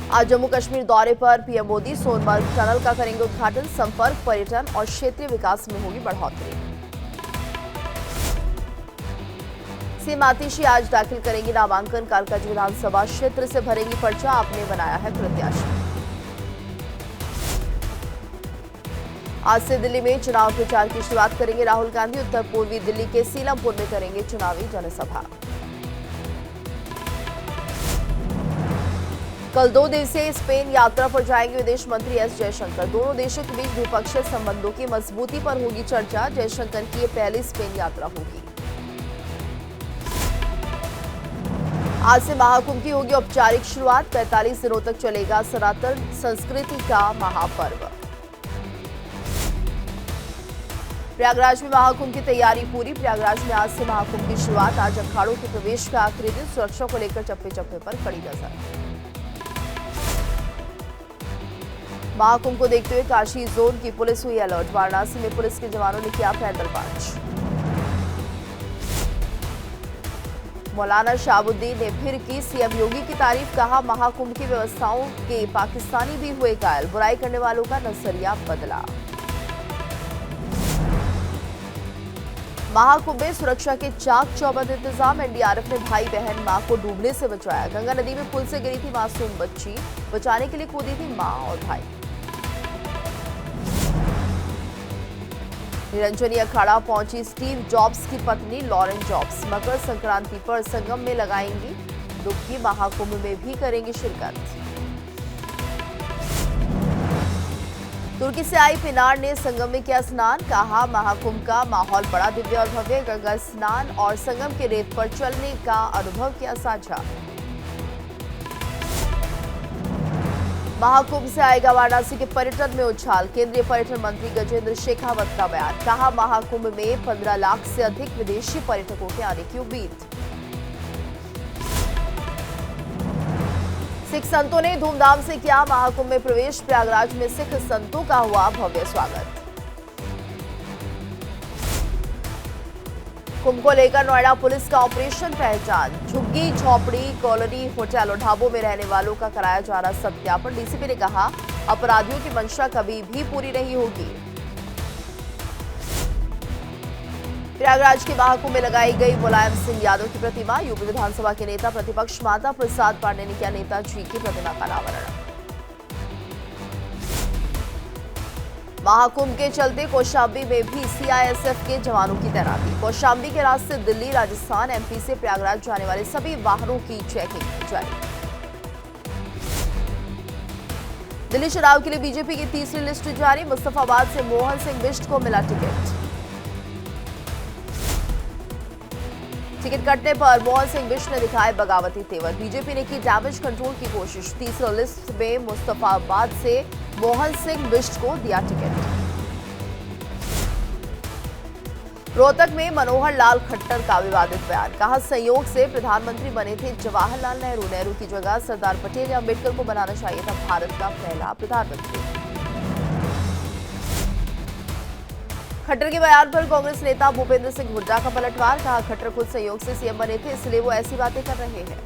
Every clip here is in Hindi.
आज जम्मू कश्मीर दौरे पर पीएम मोदी सोनमर्ग टनल का करेंगे उद्घाटन। संपर्क, पर्यटन और क्षेत्रीय विकास में होगी बढ़ोतरी। सीएम आतिशी आज दाखिल करेंगी नामांकन। कालकाजी विधानसभा क्षेत्र से भरेंगी पर्चा। आपने बनाया है प्रत्याशी। आज से दिल्ली में चुनाव प्रचार की शुरुआत करेंगे राहुल गांधी। उत्तर पूर्वी दिल्ली के सीलमपुर में करेंगे चुनावी जनसभा। कल 2 दिवसीय स्पेन यात्रा पर जाएंगे विदेश मंत्री एस जयशंकर। दोनों देशों के बीच द्विपक्षीय संबंधों की मजबूती पर होगी चर्चा। जयशंकर की ये पहली स्पेन यात्रा होगी। आज से महाकुंभ की होगी औपचारिक शुरुआत। 45 दिनों तक चलेगा सनातन संस्कृति का महापर्व। प्रयागराज में महाकुंभ की तैयारी पूरी। प्रयागराज में आज से महाकुंभ की शुरुआत। आज अखाड़ों के प्रवेश का आखिरी दिन। सुरक्षा को लेकर चप्पे चप्पे पर कड़ी नजर। महाकुंभ को देखते हुए काशी जोन की पुलिस हुई अलर्ट। वाराणसी में पुलिस के जवानों ने किया पैदल मार्च। मौलाना शहाबुद्दीन ने फिर की सीएम योगी की तारीफ। कहा, महाकुंभ की व्यवस्थाओं के पाकिस्तानी भी हुए घायल। बुराई करने वालों का नजरिया बदला। महाकुंभ में सुरक्षा के चाक चौबंद इंतजाम। एनडीआरएफ ने भाई बहन मां को डूबने से बचाया। गंगा नदी में पुल से गिरी थी मासूम बच्ची। बचाने के लिए कूदी थी मां और भाई। निरंजनी अखाड़ा पहुंची स्टीव जॉब्स की पत्नी लॉरेन जॉब्स। मकर संक्रांति पर संगम में लगाएंगी डुबकी। महाकुंभ में भी करेंगी शिरकत। तुर्की से आई पिनार ने संगम में किया स्नान। कहा, महाकुंभ का माहौल बड़ा दिव्य और भव्य। गंगा स्नान और संगम के रेत पर चलने का अनुभव किया साझा। महाकुंभ से आएगा वाराणसी के पर्यटन में उछाल। केंद्रीय पर्यटन मंत्री गजेंद्र शेखावत का बयान। कहा, महाकुंभ में 15 लाख से अधिक विदेशी पर्यटकों के आने की उम्मीद। सिख संतों ने धूमधाम से किया महाकुंभ में प्रवेश। प्रयागराज में सिख संतों का हुआ भव्य स्वागत। कुंभ को लेकर नोएडा पुलिस का ऑपरेशन पहचान। झुग्गी झोपड़ी कॉलोनी होटल और ढाबों में रहने वालों का कराया जा रहा सत्यापन। डीसीपी ने कहा, अपराधियों की मंशा कभी भी पूरी नहीं होगी। प्रयागराज के महाकुंभ में लगाई गई मुलायम सिंह यादव की प्रतिमा। यूपी विधानसभा के नेता प्रतिपक्ष माता प्रसाद पांडे ने किया नेताजी की प्रतिमा का अनावरण। महाकुंभ के चलते कौशाम्बी में भी सीआईएसएफ के जवानों की तैनाती। कौशाम्बी के रास्ते दिल्ली, राजस्थान, एमपी से प्रयागराज जाने वाले सभी वाहनों की चेकिंग जारी। दिल्ली चुनाव के लिए बीजेपी की तीसरी लिस्ट जारी। मुस्तफाबाद से मोहन सिंह बिष्ट को मिला टिकट। टिकट कटने पर मोहन सिंह बिष्ट ने दिखाए बगावती तेवर। बीजेपी ने की डैमेज कंट्रोल की कोशिश। तीसरी लिस्ट में मुस्तफाबाद से मोहन सिंह बिष्ट को दिया टिकट। रोहतक में मनोहर लाल खट्टर का विवादित बयान। कहा, संयोग से प्रधानमंत्री बने थे जवाहरलाल नेहरू। नेहरू की जगह सरदार पटेल या अम्बेडकर को बनाना चाहिए था भारत का पहला प्रधानमंत्री। खट्टर के बयान पर कांग्रेस नेता भूपेंद्र सिंह हुड्डा का पलटवार। कहा, खट्टर खुद संयोग से सीएम बने थे, इसलिए वो ऐसी बातें कर रहे हैं।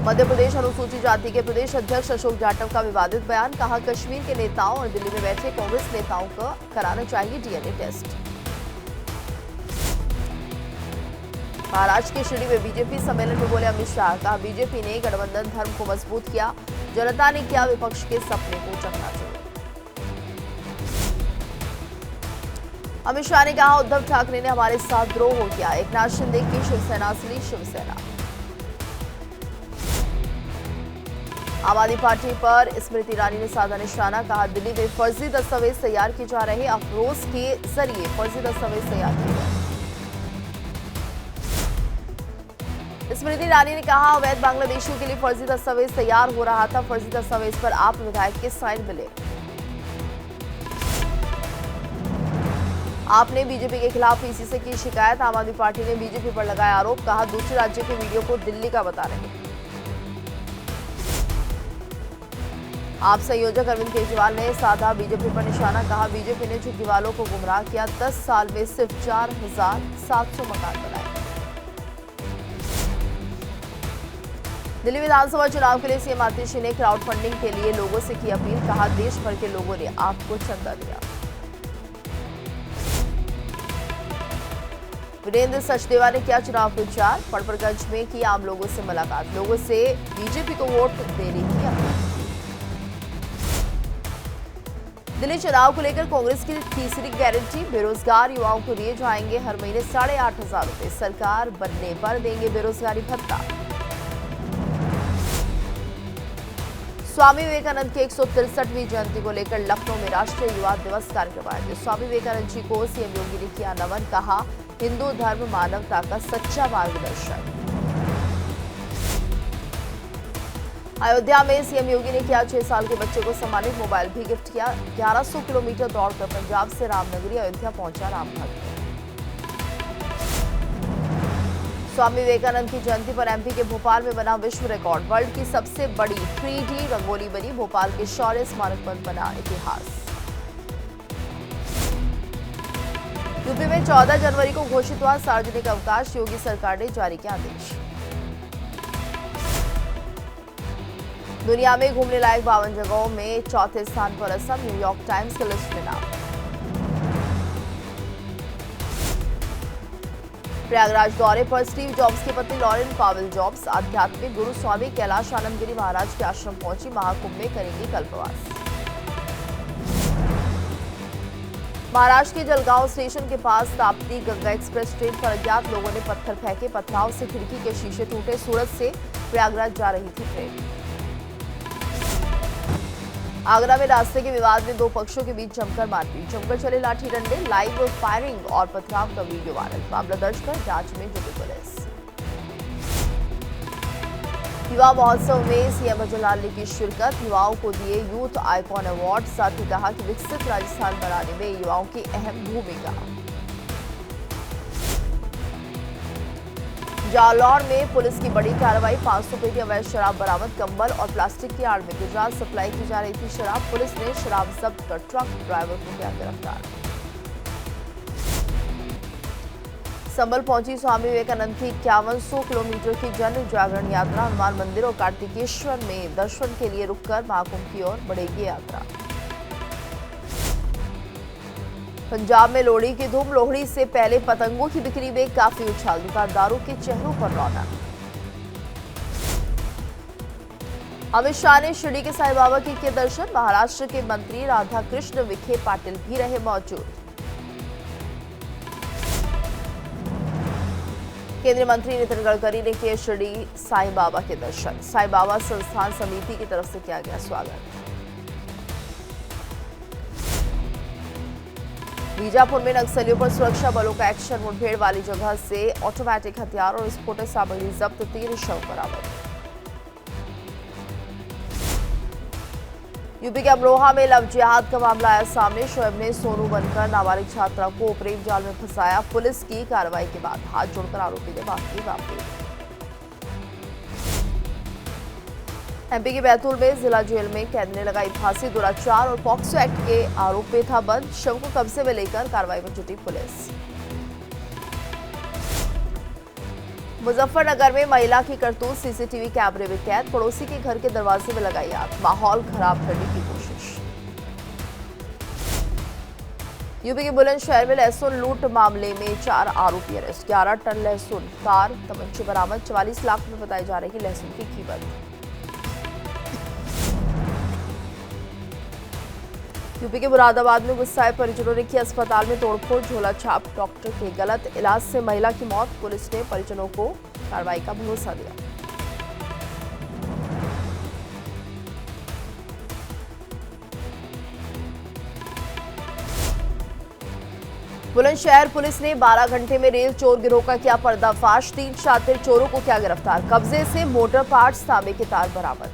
मध्य प्रदेश अनुसूचित जाति के प्रदेश अध्यक्ष अशोक जाटव का विवादित बयान। कहा, कश्मीर के नेताओं और दिल्ली में बैठे कांग्रेस नेताओं को कराना चाहिए डीएनए टेस्ट। महाराष्ट्र के शिरडी में बीजेपी सम्मेलन में बोले अमित शाह। कहा, बीजेपी ने गठबंधन धर्म को मजबूत किया। जनता ने किया विपक्ष के सपने को चकनाचूर। अमित शाह ने कहा, उद्धव ठाकरे ने हमारे साथ द्रोह किया। एकनाथ शिंदे की शिवसेना से ली शिवसेना। आम आदमी पार्टी पर स्मृति ईरानी ने साधा निशाना। कहा, दिल्ली में फर्जी दस्तावेज तैयार किए जा रहे। अफरोज के जरिए फर्जी दस्तावेज तैयार किए गए। स्मृति ईरानी ने कहा, अवैध बांग्लादेशियों के लिए फर्जी दस्तावेज तैयार हो रहा था। फर्जी दस्तावेज पर आप विधायक के साइन मिले। आपने बीजेपी के खिलाफ ईसी से की शिकायत। आम आदमी पार्टी ने बीजेपी पर लगाया आरोप। कहा, दूसरे राज्य के वीडियो को दिल्ली का बता रहे। आप संयोजक अरविंद केजरीवाल ने साधा बीजेपी पर निशाना। कहा, बीजेपी ने झुग्गीवालों को गुमराह किया। 10 साल में सिर्फ 4700 मकान बनाए। दिल्ली विधानसभा चुनाव के लिए सीएम आतिशी ने क्राउड फंडिंग के लिए लोगों से की अपील, कहा देश भर के लोगों ने आपको चंदा दिया। वीरेंद्र सचदेवा ने किया चुनाव प्रचार, पड़परगंज में की आम लोगों से मुलाकात, लोगों से बीजेपी को वोट देने की अपील। दिल्ली चुनाव को लेकर कांग्रेस की तीसरी गारंटी, बेरोजगार युवाओं को दिए जाएंगे हर महीने 8,500 रुपए, सरकार बनने पर देंगे बेरोजगारी भत्ता। स्वामी विवेकानंद की 163वीं जयंती को लेकर लखनऊ में राष्ट्रीय युवा दिवस कार्यक्रम आयोजित, स्वामी विवेकानंद जी को सीएम योगी ने किया नमन, कहा हिंदू धर्म मानवता का सच्चा मार्गदर्शन। अयोध्या में सीएम योगी ने किया 6 साल के बच्चे को सम्मानित, मोबाइल भी गिफ्ट किया। 1100 किलोमीटर दौड़कर पंजाब से रामनगरी अयोध्या पहुंचा राम भक्त। स्वामी विवेकानंद की जयंती पर एमपी के भोपाल में बना विश्व रिकॉर्ड, वर्ल्ड की सबसे बड़ी 3D रंगोली बनी, भोपाल के शौर्य स्मारक पर बना इतिहास। यूपी में 14 जनवरी को घोषित हुआ सार्वजनिक अवकाश, योगी सरकार ने जारी किया आदेश। दुनिया में घूमने लायक 52 जगहों में चौथे स्थान पर असम, न्यूयॉर्क टाइम्स के लिस्ट में नाम। प्रयागराज दौरे पर स्टीव जॉब्स की पत्नी लॉरेन पावेल जॉब्स, आध्यात्मिक गुरु स्वामी कैलाश आनंद गिरी महाराज के आश्रम पहुंची, महाकुंभ में करेंगी कल्पवास। महाराष्ट्र के जलगांव स्टेशन के पास ताप्ती गंगा एक्सप्रेस ट्रेन पर अज्ञात लोगों ने पत्थर फेंके, पथराव से खिड़की के शीशे टूटे, सूरत से प्रयागराज जा रही थी ट्रेन। आगरा में रास्ते के विवाद में 2 पक्षों के बीच जमकर मारपीट, जमकर चले लाठी डंडे, लाइव फायरिंग और पथराव का वीडियो वायरल, मामला दर्ज कर जांच में जुटी पुलिस। युवा महोत्सव में सीएम भजनलाल ने की शिरकत, युवाओं को दिए यूथ आइकॉन अवार्ड, साथ ही कहा कि विकसित राजस्थान बनाने में युवाओं की अहम भूमिका। जालौर में पुलिस की बड़ी कार्रवाई, 500 पेटी अवैध शराब बरामद, कंबल और प्लास्टिक की आड़ में गुजरात सप्लाई की जा रही थी शराब, पुलिस ने शराब जब्त कर ट्रक ड्राइवर को किया गिरफ्तार। संभल पहुंची स्वामी विवेकानंद की 5100 किलोमीटर की जन जागरण यात्रा, हनुमान मंदिर और कार्तिकेश्वर में दर्शन के लिए रुककर महाकुंभ की ओर बढ़ेगी यात्रा। पंजाब में लोहड़ी की धूम, लोहड़ी से पहले पतंगों की बिक्री में काफी उछाल, दुकानदारों के चेहरों पर रौनक। अमित शाह ने शिरडी के साईं बाबा के किए दर्शन, महाराष्ट्र के मंत्री राधा कृष्ण विखे पाटिल भी रहे मौजूद। केंद्रीय मंत्री नितिन गडकरी ने किए शिरडी साईं बाबा के दर्शन, साईं बाबा संस्थान समिति की तरफ से किया गया स्वागत। बीजापुर में नक्सलियों पर सुरक्षा बलों का एक्शन, मुठभेड़ वाली जगह से ऑटोमेटिक हथियार और विस्फोटक सामग्री जब्त, 3 शव बरामद। यूपी के अमरोहा में लव जिहाद का मामला आया सामने, शोएब ने सोनू बनकर नाबालिग छात्रा को प्रेम जाल में फंसाया, पुलिस की कार्रवाई के बाद हाथ जोड़कर आरोपी ने मांगी माफी। एमपी के बैतूल में जिला जेल में कैद ने लगाई फांसी, दुराचार और पॉक्सो एक्ट के आरोप में था बंद, शव को कब्जे में लेकर कार्रवाई में जुटी पुलिस। मुजफ्फरनगर में महिला की करतूत, सीसीटीवी कैमरे में कैद, पड़ोसी के घर के दरवाजे में लगाई आग, माहौल खराब करने की कोशिश। यूपी के बुलंदशहर में लहसुन लूट मामले में 4 आरोपी अरेस्ट, 11 टन लहसुन, कार, तमंचे बरामद, 44 लाख में बताई जा रही लहसुन की कीमत। यूपी के मुरादाबाद में गुस्साए परिजनों ने की अस्पताल में तोड़फोड़, झोला छाप, डॉक्टर के गलत इलाज से महिला की मौत, पुलिस ने परिजनों को कार्रवाई का भरोसा दिया। बुलंदशहर पुलिस ने 12 घंटे में रेल चोर गिरोह का किया पर्दाफाश, 3 शातिर चोरों को किया गिरफ्तार, कब्जे से मोटर पार्ट्स, तांबे के तार बरामद।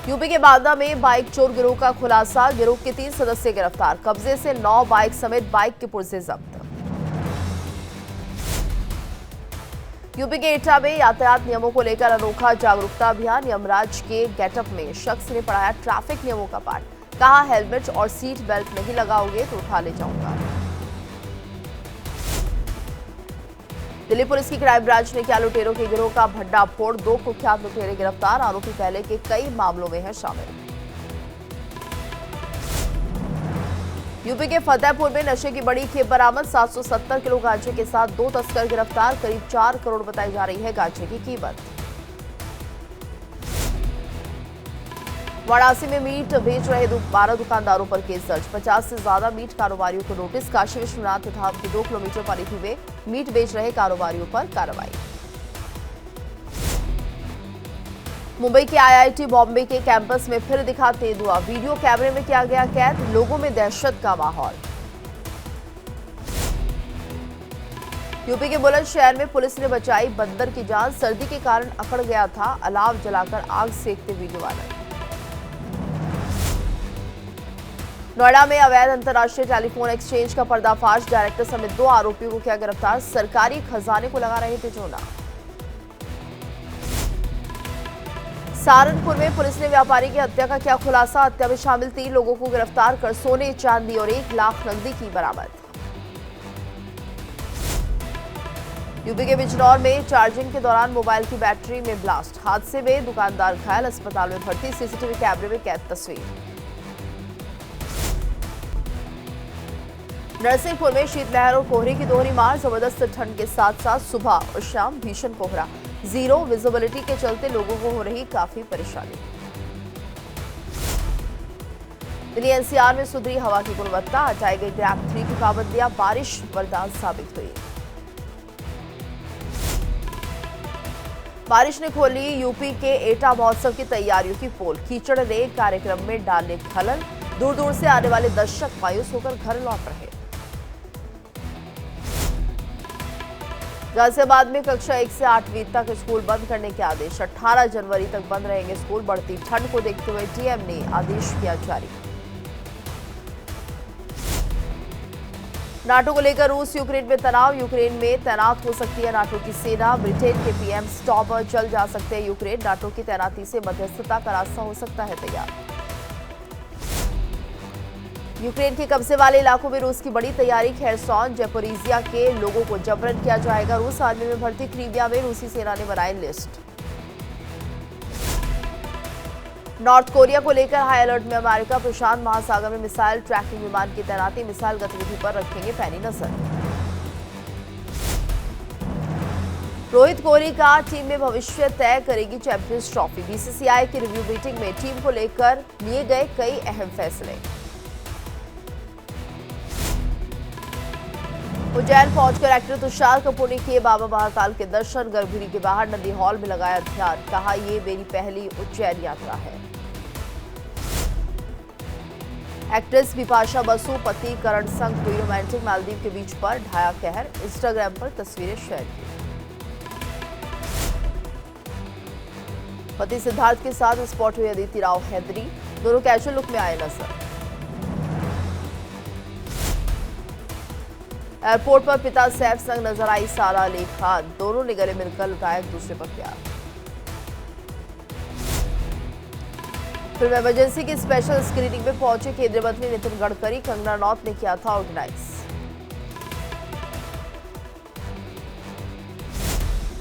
यूपी के बांदा में बाइक चोर गिरोह का खुलासा, गिरोह के 3 सदस्य गिरफ्तार, कब्जे से 9 बाइक समेत बाइक के पुर्जे जब्त। यूपी के एटा में यातायात नियमों को लेकर अनोखा जागरूकता अभियान, यमराज के गेटअप में शख्स ने पढ़ाया ट्रैफिक नियमों का पाठ, कहा हेलमेट और सीट बेल्ट नहीं लगाओगे तो उठा ले जाऊंगा। दिल्ली पुलिस की क्राइम ब्रांच ने किया लुटेरों के गिरोह का भड्डा फोड़, 2 कुख्यात लुटेरे गिरफ्तार, आरोपी पहले के कई मामलों में है शामिल। यूपी के फतेहपुर में नशे की बड़ी खेप बरामद, 770 किलो गांजे के साथ 2 तस्कर गिरफ्तार, करीब 4 करोड़ बताई जा रही है गांजे की कीमत। वाराणसी में मीट बेच रहे 12 दुकानदारों पर केस दर्ज, 50 से ज्यादा मीट कारोबारियों को नोटिस, काशी विश्वनाथ तथा 2 किलोमीटर परिधि में मीट बेच रहे कारोबारियों पर कार्रवाई। मुंबई के आईआईटी बॉम्बे के कैंपस में फिर दिखा तेंदुआ, वीडियो कैमरे में किया गया कैद, लोगों में दहशत का माहौल। यूपी के बुलंदशहर में पुलिस ने बचाई बंदर की जान, सर्दी के कारण अकड़ गया था, अलाव जलाकर आग सेकते वीडियो वायरल। नोएडा में अवैध अंतर्राष्ट्रीय टेलीफोन एक्सचेंज का पर्दाफाश, डायरेक्टर समेत 2 आरोपियों को किया गिरफ्तार, सरकारी खजाने को लगा रहे थे चूना। सहारनपुर में पुलिस ने व्यापारी की हत्या का किया खुलासा, हत्या में शामिल 3 लोगों को गिरफ्तार कर सोने, चांदी और 1 लाख नकदी की बरामद। यूपी के बिजनौर में चार्जिंग के दौरान मोबाइल की बैटरी में ब्लास्ट, हादसे में दुकानदार घायल, अस्पताल में भर्ती, सीसीटीवी कैमरे में कैद तस्वीर। नरसिंहपुर में शीतलहर और कोहरे की दोहरी मार, जबरदस्त ठंड के साथ साथ सुबह और शाम भीषण कोहरा, जीरो विजिबिलिटी के चलते लोगों को हो रही काफी परेशानी। दिल्ली एनसीआर में सुधरी हवा की गुणवत्ता, हटाई गई ग्रैप 3 की पाबंदियां, बारिश वरदान साबित हुई। बारिश ने खोली यूपी के एटा महोत्सव की तैयारियों की पोल, कीचड़ ने कार्यक्रम में डाले खलल, दूर दूर से आने वाले दर्शक मायूस होकर घर लौट रहे। गाजियाबाद में कक्षा 1 से 8वीं तक स्कूल बंद करने के आदेश, 18 जनवरी तक बंद रहेंगे स्कूल, बढ़ती ठंड को देखते हुए डीएम ने आदेश किया जारी। नाटो को लेकर रूस यूक्रेन में तनाव, यूक्रेन में तैनात हो सकती है नाटो की सेना, ब्रिटेन के पीएम स्टॉपर चल जा सकते हैं यूक्रेन, नाटो की तैनाती से मध्यस्थता का रास्ता हो सकता है तैयार। यूक्रेन के कब्जे वाले इलाकों में रूस की बड़ी तैयारी, खेरसॉन जैपोरिजिया के लोगों को जबरन किया जाएगा रूस आर्मी में भर्ती, क्रीमिया में रूसी सेना ने बनाई लिस्ट। नॉर्थ कोरिया को लेकर हाई अलर्ट में अमेरिका, प्रशांत महासागर में मिसाइल ट्रैकिंग विमान की तैनाती, मिसाइल गतिविधि पर रखेंगे पैनी नजर। रोहित कोहली का टीम में भविष्य तय करेगी चैंपियंस ट्रॉफी, बीसीसीआई की रिव्यू मीटिंग में टीम को लेकर लिए गए कई अहम फैसले। उज्जैन पहुंचकर एक्टर तुषार कपूर ने किए बाबा महाकाल के दर्शन, गर्भगृह के बाहर नंदी हॉल में लगाया ध्यान, कहा ये मेरी पहली उज्जैन यात्रा है। एक्ट्रेस बिपाशा बसु पति करण संग हुई रोमांटिक, मालदीव के बीच पर ढाया कहर, इंस्टाग्राम पर तस्वीरें शेयर की। पति सिद्धार्थ के साथ स्पॉट हुई अदिति राव हैदरी, दोनों कैजुअल लुक में आए नजर। एयरपोर्ट पर पिता सैफ संग नजर आई सारा अली खान, दोनों ने गले मिलकर लुटाया एक दूसरे पर प्यार। फिल्म इमरजेंसी की स्पेशल स्क्रीनिंग में पहुंचे केंद्रीय मंत्री नितिन गडकरी, कंगना रनौत ने किया था ऑर्गेनाइज।